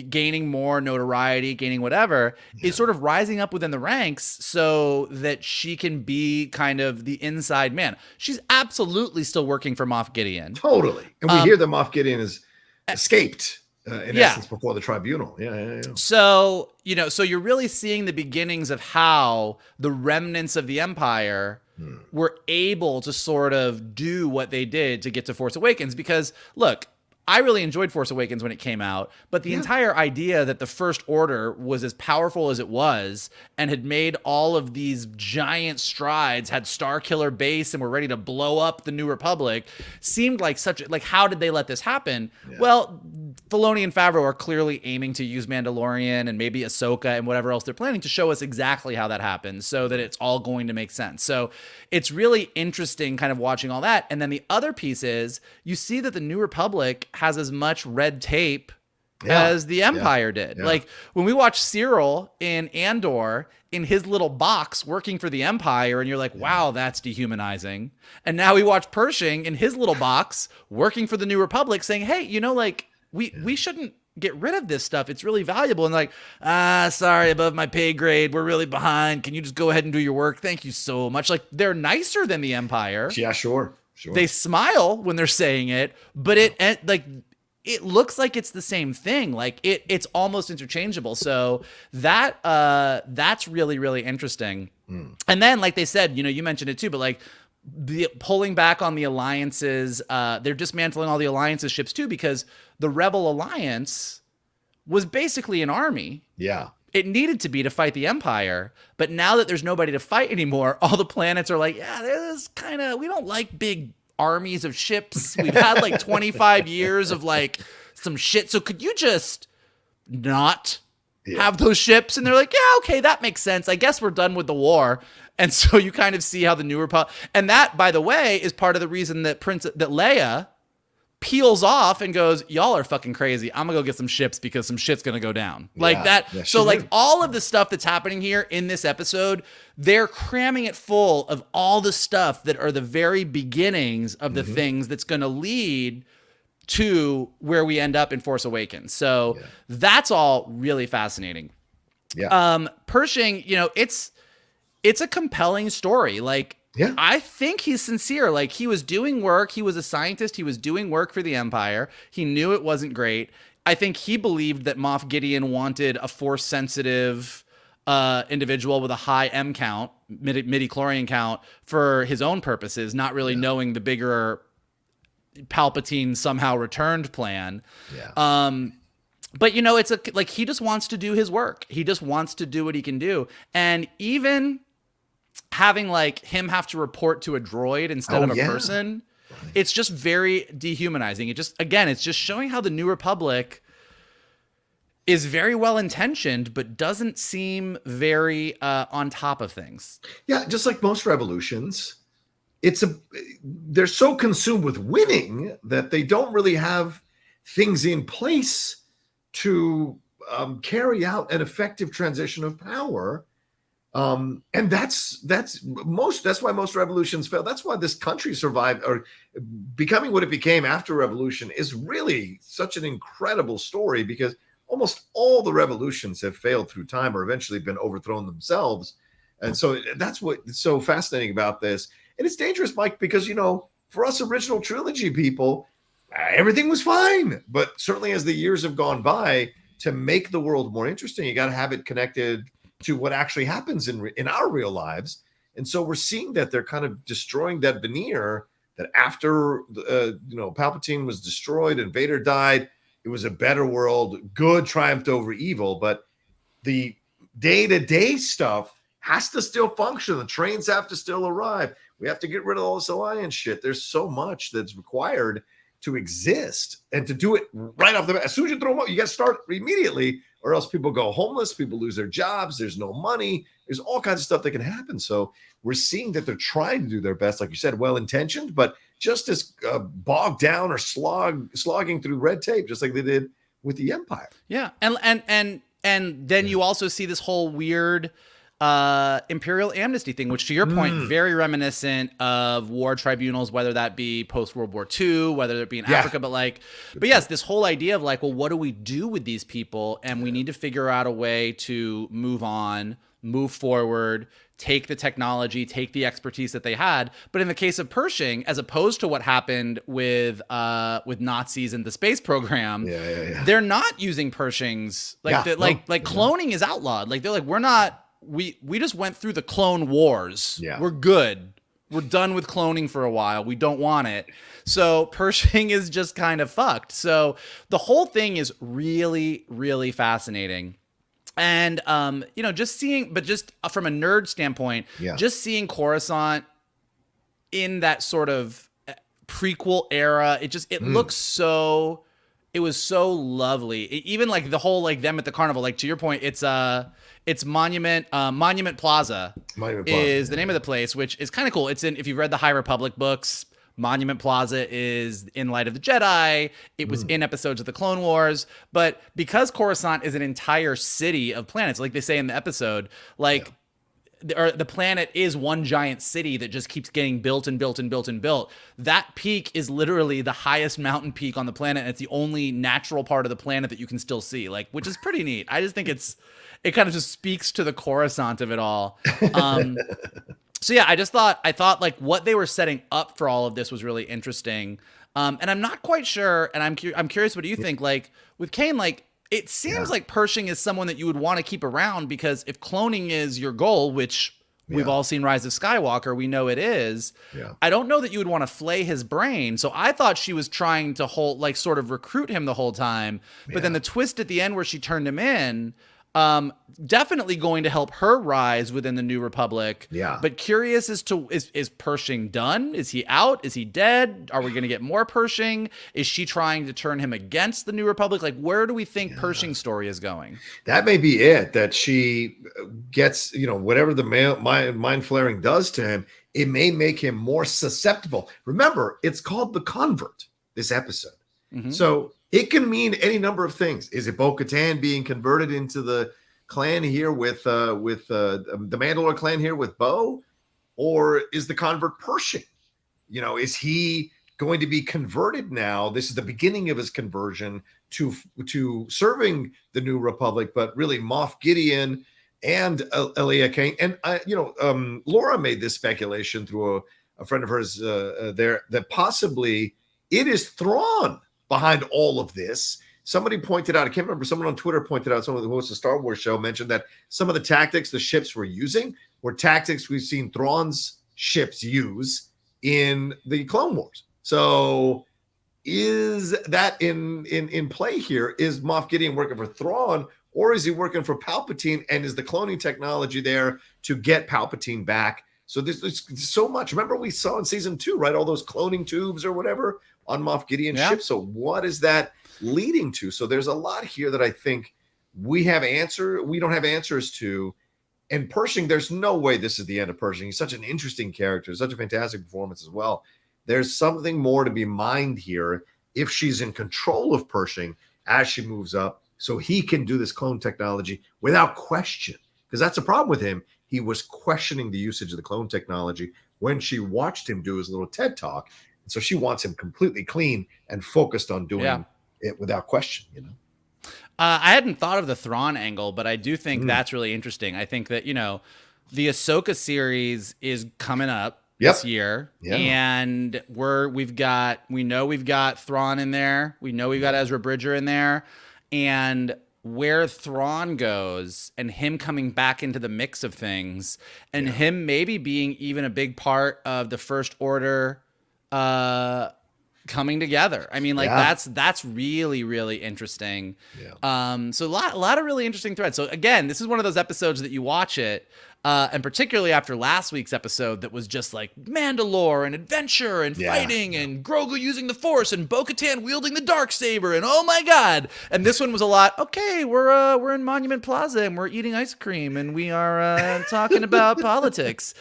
gaining more notoriety, gaining whatever, is sort of rising up within the ranks so that she can be kind of the inside man. She's absolutely still working for Moff Gideon. Totally. And we hear that Moff Gideon has escaped. In essence, before the tribunal. So, you know, so you're really seeing the beginnings of how the remnants of the Empire were able to sort of do what they did to get to Force Awakens. Because, look, I really enjoyed Force Awakens when it came out, but the entire idea that the First Order was as powerful as it was and had made all of these giant strides, had Starkiller Base, and were ready to blow up the New Republic, seemed like how did they let this happen? Well, Filoni and Favreau are clearly aiming to use Mandalorian and maybe Ahsoka and whatever else they're planning to show us exactly how that happens, so that it's all going to make sense. So it's really interesting kind of watching all that. And then the other piece is you see that the New Republic has as much red tape as the Empire did. Like when we watch Cyril in Andor in his little box working for the Empire, and you're like, wow, that's dehumanizing. And now we watch Pershing in his little box working for the New Republic saying, hey, you know, like we shouldn't get rid of this stuff. It's really valuable. And like, sorry, above my pay grade. We're really behind. Can you just go ahead and do your work? Thank you so much. Like, they're nicer than the Empire. Yeah, sure. They smile when they're saying it, but it looks like it's the same thing. Like it's almost interchangeable. So that's really, really interesting. And then, like they said, you know, you mentioned it too, but like pulling back on the alliances, they're dismantling all the alliances ships too, because the Rebel Alliance was basically an army. it needed to be to fight the Empire. But now that there's nobody to fight anymore, all the planets are like, yeah, this kind of, we don't like big armies of ships. We've had like 25 years of like some shit. So could you just not have those ships? And they're like, yeah, okay, that makes sense. I guess we're done with the war. And so you kind of see how the New Republic, and that, by the way, is part of the reason that Leia peels off and goes, y'all are fucking crazy. I'm gonna go get some ships because some shit's gonna go down. Like that. Yeah, so like all of the stuff that's happening here in this episode, they're cramming it full of all the stuff that are the very beginnings of the things that's gonna lead to where we end up in Force Awakens. So that's all really fascinating. Yeah. Pershing, you know, it's a compelling story. Like, I think he's sincere. Like, he was doing work. He was a scientist. He was doing work for the Empire. He knew it wasn't great. I think he believed that Moff Gideon wanted a force-sensitive individual with a high M count, midi-chlorian count, for his own purposes, not really knowing the bigger Palpatine somehow returned plan. But, you know, it's like he just wants to do his work. He just wants to do what he can do. And even having like him have to report to a droid instead of a person, it's just very dehumanizing. It just, again, it's just showing how the New Republic is very well intentioned, but doesn't seem very on top of things. Yeah, just like most revolutions, they're so consumed with winning that they don't really have things in place to carry out an effective transition of power. And that's why most revolutions fail. That's why this country survived, or becoming what it became after revolution is really such an incredible story, because almost all the revolutions have failed through time or eventually been overthrown themselves. And so that's what's so fascinating about this. And it's dangerous, Mike, because, you know, for us original trilogy people, everything was fine. But certainly as the years have gone by, to make the world more interesting, you got to have it connected to what actually happens in our real lives. And so we're seeing that they're kind of destroying that veneer that after, Palpatine was destroyed and Vader died, it was a better world. Good triumphed over evil. But the day-to-day stuff has to still function. The trains have to still arrive. We have to get rid of all this alliance shit. There's so much that's required to exist, and to do it right off the bat. As soon as you throw them up, you got to start immediately, or else people go homeless, people lose their jobs, there's no money, there's all kinds of stuff that can happen. So we're seeing that they're trying to do their best, like you said, well-intentioned, but just as bogged down or slogging through red tape, just like they did with the Empire. Yeah, and then you also see this whole weird imperial amnesty thing, which, to your point, very reminiscent of war tribunals, whether that be post World War II, whether it be in Africa, but yes, this whole idea of like, well, what do we do with these people? And we need to figure out a way to move on, move forward, take the technology, take the expertise that they had. But in the case of Pershing, as opposed to what happened with Nazis and the space program, they're not using Pershings. Cloning is outlawed. Like, they're like, we're not. We just went through the clone wars. We're good. We're done with cloning for a while. We don't want it. So Pershing is just kind of fucked. So the whole thing is really, really fascinating. And, just seeing, but just from a nerd standpoint, just seeing Coruscant in that sort of prequel era, it looks so, it was so lovely. Even like the whole, like them at the carnival, like to your point, it's Monument Plaza is the name of the place, which is kind of cool. It's if you've read the High Republic books, Monument Plaza is in Light of the Jedi. It was in episodes of the Clone Wars. But because Coruscant is an entire city of planets, like they say in the episode, the planet is one giant city that just keeps getting built and built and built and built. That peak is literally the highest mountain peak on the planet. And it's the only natural part of the planet that you can still see, which is pretty neat. I just think it kind of just speaks to the Coruscant of it all. So yeah, I thought like what they were setting up for all of this was really interesting. And I'm not quite sure. And I'm curious, what do you think? Like with Kane, like it seems like Pershing is someone that you would want to keep around, because if cloning is your goal, which we've all seen Rise of Skywalker, we know it is. I don't know that you would want to flay his brain. So I thought she was trying to sort of recruit him the whole time. But then the twist at the end where she turned him in, Definitely going to help her rise within the New Republic. Yeah. But curious as to, is Pershing done? Is he out? Is he dead? Are we going to get more Pershing? Is she trying to turn him against the New Republic? Like, where do we think Pershing's story is going? That may be it, that she gets, whatever the mind flaring does to him, it may make him more susceptible. Remember, it's called The Convert, this episode. Mm-hmm. So it can mean any number of things. Is it Bo-Katan being converted into the clan here with the Mandalore clan here with Bo? Or is the convert Pershing? Is he going to be converted now? This is the beginning of his conversion to serving the New Republic, but really Moff Gideon and Elia Kane. And, Laura made this speculation through a friend of hers there that possibly it is Thrawn behind all of this. Somebody pointed out, I can't remember, someone on Twitter pointed out, someone who hosts a Star Wars show mentioned that some of the tactics the ships were using were tactics we've seen Thrawn's ships use in the Clone Wars. So is that in play here? Is Moff Gideon working for Thrawn, or is he working for Palpatine? And is the cloning technology there to get Palpatine back? So there's so much. Remember we saw in season 2, right? All those cloning tubes or whatever on Moff Gideon's ship. So what is that leading to? So there's a lot here that I think we don't have answers to. And Pershing, there's no way this is the end of Pershing. He's such an interesting character, such a fantastic performance as well. There's something more to be mined here if she's in control of Pershing as she moves up, so he can do this clone technology without question. Because that's a problem with him. He was questioning the usage of the clone technology when she watched him do his little TED talk. And so she wants him completely clean and focused on doing it without question, I hadn't thought of the Thrawn angle, but I do think that's really interesting. I think that, the Ahsoka series is coming up this year, and we've got Thrawn in there. We know we've got Ezra Bridger in there, and where Thrawn goes and him coming back into the mix of things and him maybe being even a big part of the First Order coming together. I mean, that's really, really interesting. So a lot of really interesting threads. So again, this is one of those episodes that you watch it, and particularly after last week's episode that was just like Mandalore and adventure and fighting and Grogu using the Force and Bo-Katan wielding the Darksaber and oh my God. And this one was a lot, okay, we're in Monument Plaza and we're eating ice cream and we are talking about politics.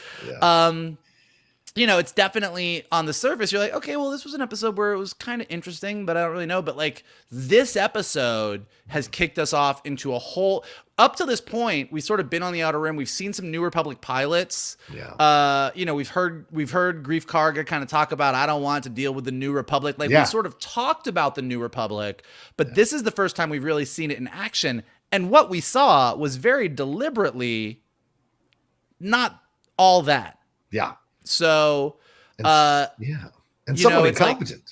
It's definitely on the surface, you're like, okay, well, this was an episode where it was kind of interesting, but I don't really know. But like this episode has kicked us off into a whole, up to this point, we've sort of been on the Outer Rim. We've seen some New Republic pilots. We've heard Grief Karga kind of talk about, I don't want to deal with the New Republic. Like we sort of talked about the New Republic, but this is the first time we've really seen it in action. And what we saw was very deliberately not all that. Yeah. So, and someone incompetent.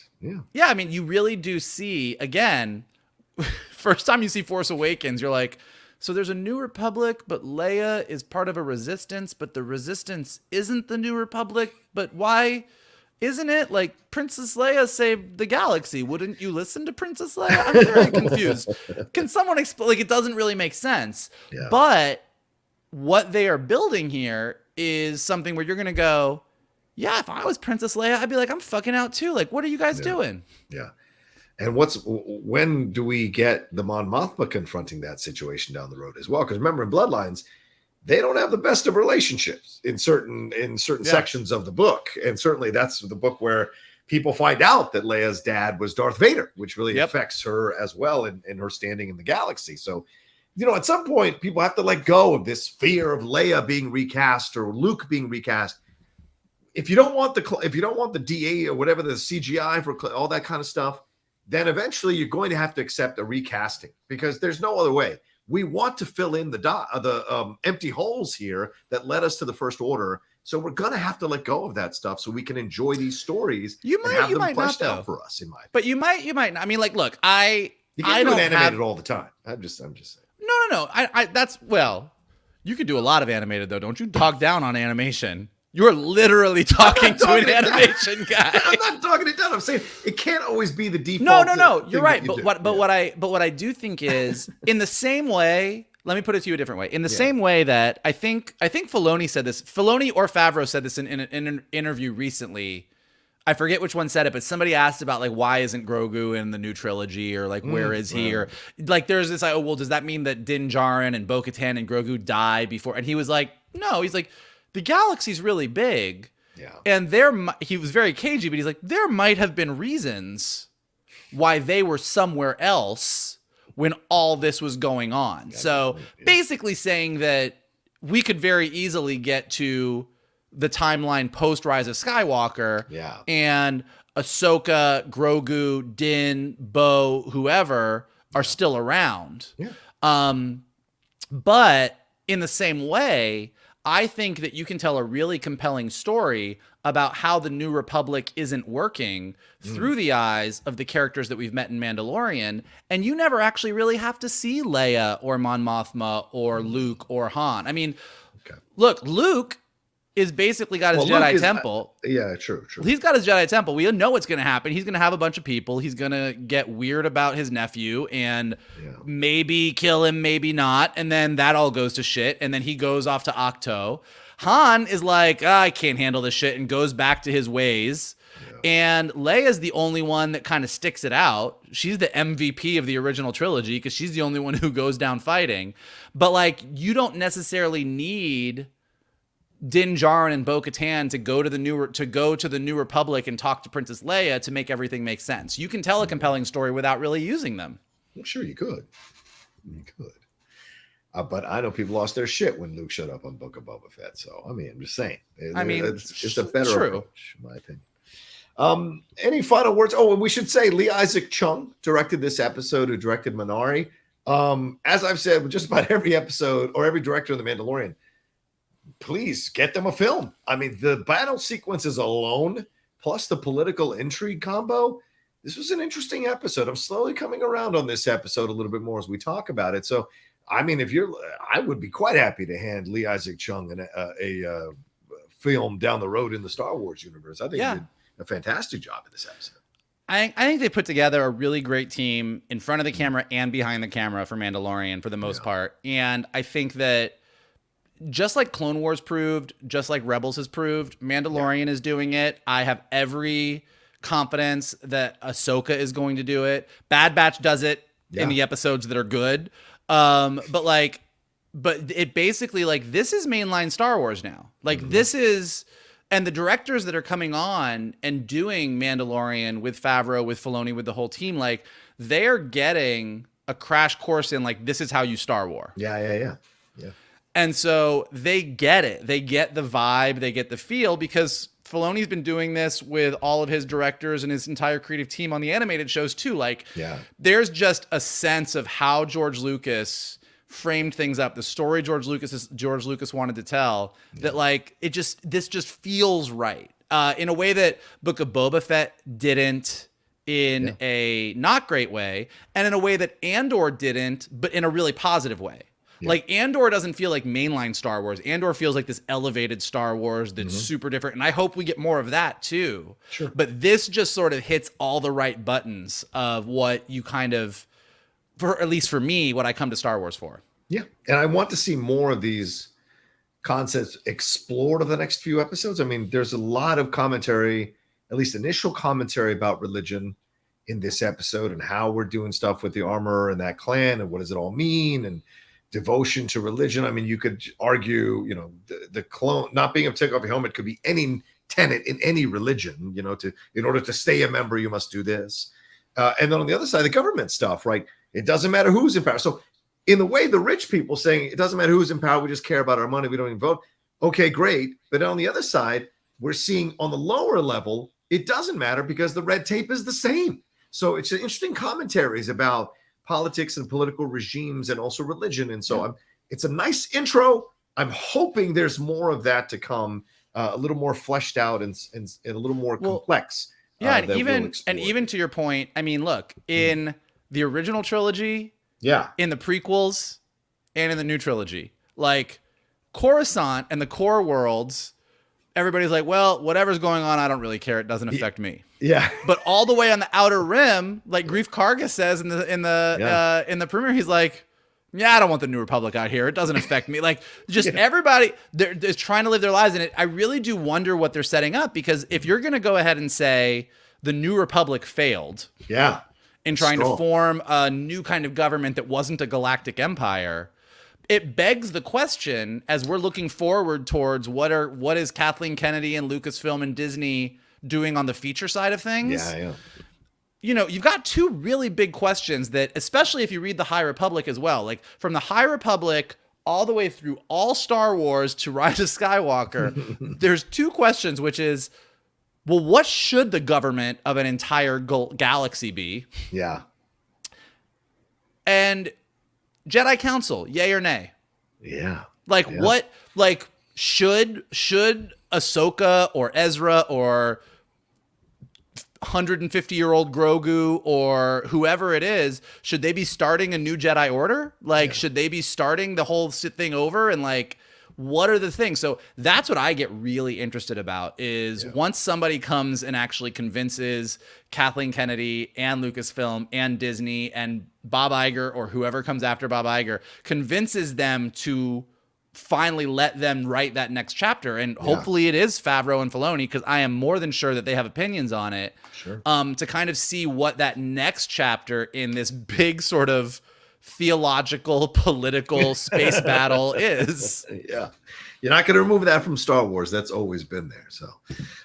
I mean, you really do see, again, first time you see Force Awakens, you're like, so there's a New Republic, but Leia is part of a resistance, but the resistance isn't the New Republic. But why isn't it? Like, Princess Leia saved the galaxy. Wouldn't you listen to Princess Leia? I'm very confused. Can someone explain? Like, it doesn't really make sense. But what they are building here is something where you're going to go, yeah, if I was Princess Leia, I'd be like, I'm fucking out too. Like, what are you guys doing? Yeah. And when do we get the Mon Mothma confronting that situation down the road as well? Because remember, in Bloodlines, they don't have the best of relationships in certain sections of the book. And certainly that's the book where people find out that Leia's dad was Darth Vader, which really affects her as well in her standing in the galaxy. So, at some point, people have to let go of this fear of Leia being recast or Luke being recast. If you don't want the DA or whatever, the CGI for all that kind of stuff, then eventually you're going to have to accept a recasting because there's no other way. We want to fill in the empty holes here that led us to the First Order. So we're going to have to let go of that stuff so we can enjoy these stories. You might fleshed out for us, in my opinion. But you might not. I mean, like, look, you can't do it animated all the time. I'm just saying. No. You could do a lot of animated though. Don't you talk down on animation. You're literally talking to an animation guy. I'm not talking it down. I'm saying it can't always be the default. No. You're right. But what I do think is in the same way, let me put it to you a different way. In the same way that I think Filoni said this. Filoni or Favreau said this in an interview recently. I forget which one said it, but somebody asked about like why isn't Grogu in the new trilogy, or like where is he, or like there's this like, oh well, does that mean that Din Djarin and Bo-Katan and Grogu die before? And he was like, no, he's like, the galaxy's really big, and he was very cagey, but he's like, there might have been reasons why they were somewhere else when all this was going on. So basically saying that we could very easily get to the timeline post Rise of Skywalker, and Ahsoka, Grogu, Din, Bo, whoever are still around. But in the same way, I think that you can tell a really compelling story about how the New Republic isn't working through the eyes of the characters that we've met in Mandalorian, and you never actually really have to see Leia or Mon Mothma or Luke or Han. I mean, look, Luke is basically got his Jedi temple. True. He's got his Jedi temple. We know what's going to happen. He's going to have a bunch of people. He's going to get weird about his nephew and maybe kill him, maybe not. And then that all goes to shit. And then he goes off to Ahch-To. Han is like, I can't handle this shit, and goes back to his ways. And Leia's the only one that kind of sticks it out. She's the MVP of the original trilogy because she's the only one who goes down fighting. But like, you don't necessarily need Din Djarin and Bo-Katan to go to the New Republic and talk to Princess Leia to make everything make sense. You can tell a compelling story without really using them. Well, sure, you could. But I know people lost their shit when Luke showed up on Book of Boba Fett. So I mean, I'm just saying. It's a better approach, in my opinion. Any final words? Oh, and we should say Lee Isaac Chung directed this episode, who directed Minari. As I've said with just about every episode or every director of The Mandalorian, please get them a film. I mean, the battle sequences alone, plus the political intrigue combo, this was an interesting episode. I'm slowly coming around on this episode a little bit more as we talk about it. So, I mean, I would be quite happy to hand Lee Isaac Chung a film down the road in the Star Wars universe. I think he did a fantastic job in this episode. I think they put together a really great team in front of the camera and behind the camera for Mandalorian for the most part. And I think that just like Clone Wars proved, just like Rebels has proved, Mandalorian is doing it. I have every confidence that Ahsoka is going to do it. Bad Batch does it in the episodes that are good. But it basically, like, this is mainline Star Wars now. Like, this is, and the directors that are coming on and doing Mandalorian with Favreau, with Filoni, with the whole team, like, they're getting a crash course in, like, this is how you Star Wars. Yeah. And so they get it. They get the vibe. They get the feel, because Filoni's been doing this with all of his directors and his entire creative team on the animated shows too. Like, there's just a sense of how George Lucas framed things up, the story George Lucas wanted to tell, that like, this just feels right in a way that Book of Boba Fett didn't, in a not great way, and in a way that Andor didn't, but in a really positive way. Like, Andor doesn't feel like mainline Star Wars. Andor feels like this elevated Star Wars that's super different. And I hope we get more of that too. Sure. But this just sort of hits all the right buttons of what you kind of, for at least for me, what I come to Star Wars for. Yeah. And I want to see more of these concepts explored over the next few episodes. I mean, there's a lot of commentary, at least initial commentary, about religion in this episode and how we're doing stuff with the armor and that clan and what does it all mean, and devotion to religion. I mean, you could argue, you know, the clone not being able to take off your helmet could be any tenet in any religion, you know, in order to stay a member, you must do this. And then on the other side, the government stuff, right? It doesn't matter who's in power. So in the way, the rich people saying it doesn't matter who's in power, we just care about our money, we don't even vote. Okay, great. But on the other side, we're seeing on the lower level, it doesn't matter because the red tape is the same. So it's interesting commentaries about politics and political regimes and also religion. And so it's a nice intro. I'm hoping there's more of that to come, a little more fleshed out and a little more complex. Yeah. And even to your point, I mean, look, in the original trilogy, in the prequels, and in the new trilogy, like Coruscant and the core worlds, everybody's like, well, whatever's going on, I don't really care. It doesn't affect me. Yeah. But all the way on the outer rim, like Grief Karga says in the premiere, he's like, Yeah, I don't want the New Republic out here. It doesn't affect me. Like, just everybody is trying to live their lives in it. I really do wonder what they're setting up, because if you're going to go ahead and say the New Republic failed in trying to form a new kind of government that wasn't a galactic empire, it begs the question, as we're looking forward towards what is Kathleen Kennedy and Lucasfilm and Disney doing on the feature side of things. Yeah. You know, you've got two really big questions that, especially if you read the High Republic as well, like from the High Republic all the way through all Star Wars to Rise of Skywalker, there's two questions, which is, well, what should the government of an entire galaxy be? Yeah. And Jedi Council, yay or nay? Yeah. Like what, like should Ahsoka or Ezra or 150-year-old Grogu or whoever it is, should they be starting a new Jedi Order? Like, should they be starting the whole thing over? And like, what are the things? So that's what I get really interested about is once somebody comes and actually convinces Kathleen Kennedy and Lucasfilm and Disney and Bob Iger or whoever comes after Bob Iger, convinces them to finally let them write that next chapter. And hopefully it is Favreau and Filoni, because I am more than sure that they have opinions on it, to kind of see what that next chapter in this big sort of theological, political space battle is. Yeah. You're not going to remove that from Star Wars. That's always been there. So,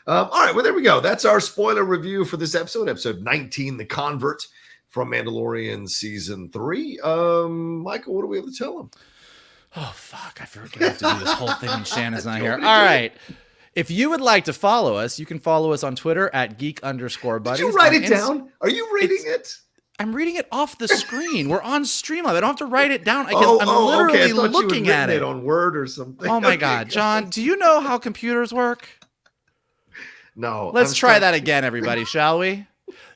all right. Well, there we go. That's our spoiler review for this episode 19, The Convert from Mandalorian Season 3. Michael, what do we have to tell them? Oh, fuck. I forget I have to do this whole thing when Shannon's not here. All right. If you would like to follow us, you can follow us on Twitter at geek_buddies. Did you write it down? Are you reading it? I'm reading it off the screen. We're on Streamlab. I don't have to write it down. I'm literally looking at it on Word or something. Oh my God, John, do you know how computers work? No. Let's try that again, everybody, shall we?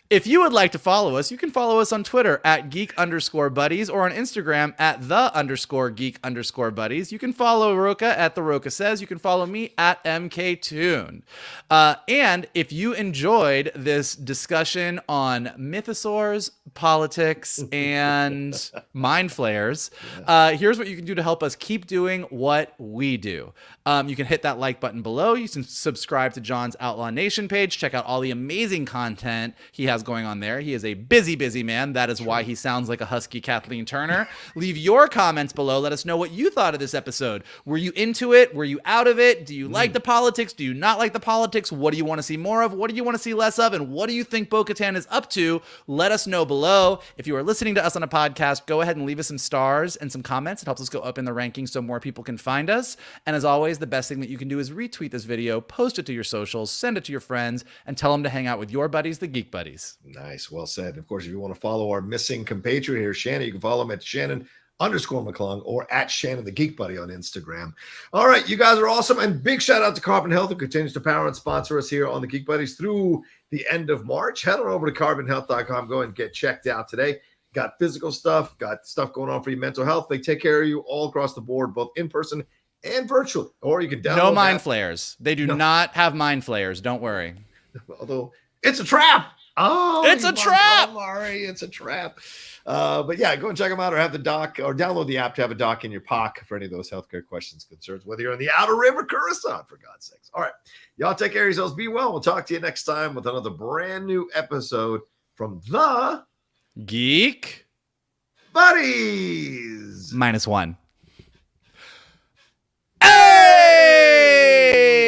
If you would like to follow us, you can follow us on Twitter at geek_buddies or on Instagram at _geek_buddies. You can follow Rocha at the Rocha Says. You can follow me at MKToon. And if you enjoyed this discussion on mythosaurs, politics, and mind flayers, here's what you can do to help us keep doing what we do. You can hit that like button below. You can subscribe to John's Outlaw Nation page. Check out all the amazing content he has going on there. He is a busy man. That is why he sounds like a husky Kathleen Turner. Leave your comments below. Let us know what you thought of this episode. Were you into it? Were you out of it? Do you like the politics? Do you not like the politics? What do you want to see more of? What do you want to see less of? And what do you think Bo-Katan is up to? Let us know below. If you are listening to us on a podcast, go ahead and leave us some stars and some comments. It helps us go up in the rankings so more people can find us. And as always, the best thing that you can do is retweet this video, post it to your socials, send it to your friends, and tell them to hang out with your buddies, the Geek Buddies. Nice. Well said. Of course, if you want to follow our missing compatriot here, Shannon, you can follow him at Shannon_McClung or at Shannon the Geek Buddy on Instagram. All right. You guys are awesome. And big shout out to Carbon Health, who continues to power and sponsor us here on the Geek Buddies through the end of March. Head on over to carbonhealth.com. Go and get checked out today. Got physical stuff, got stuff going on for your mental health. They take care of you all across the board, both in person and virtually. Or you can download No mind flayers. They do not have mind flayers. Don't worry. Although it's a trap. Oh, it's a trap. Sorry, it's a trap. But yeah, go and check them out or have the doc or download the app to have a doc in your pocket for any of those healthcare questions, concerns, whether you're in the Outer Rim or Coruscant, for God's sakes. All right. Y'all take care of yourselves. Be well. We'll talk to you next time with another brand new episode from the Geek Buddies. -1. Hey!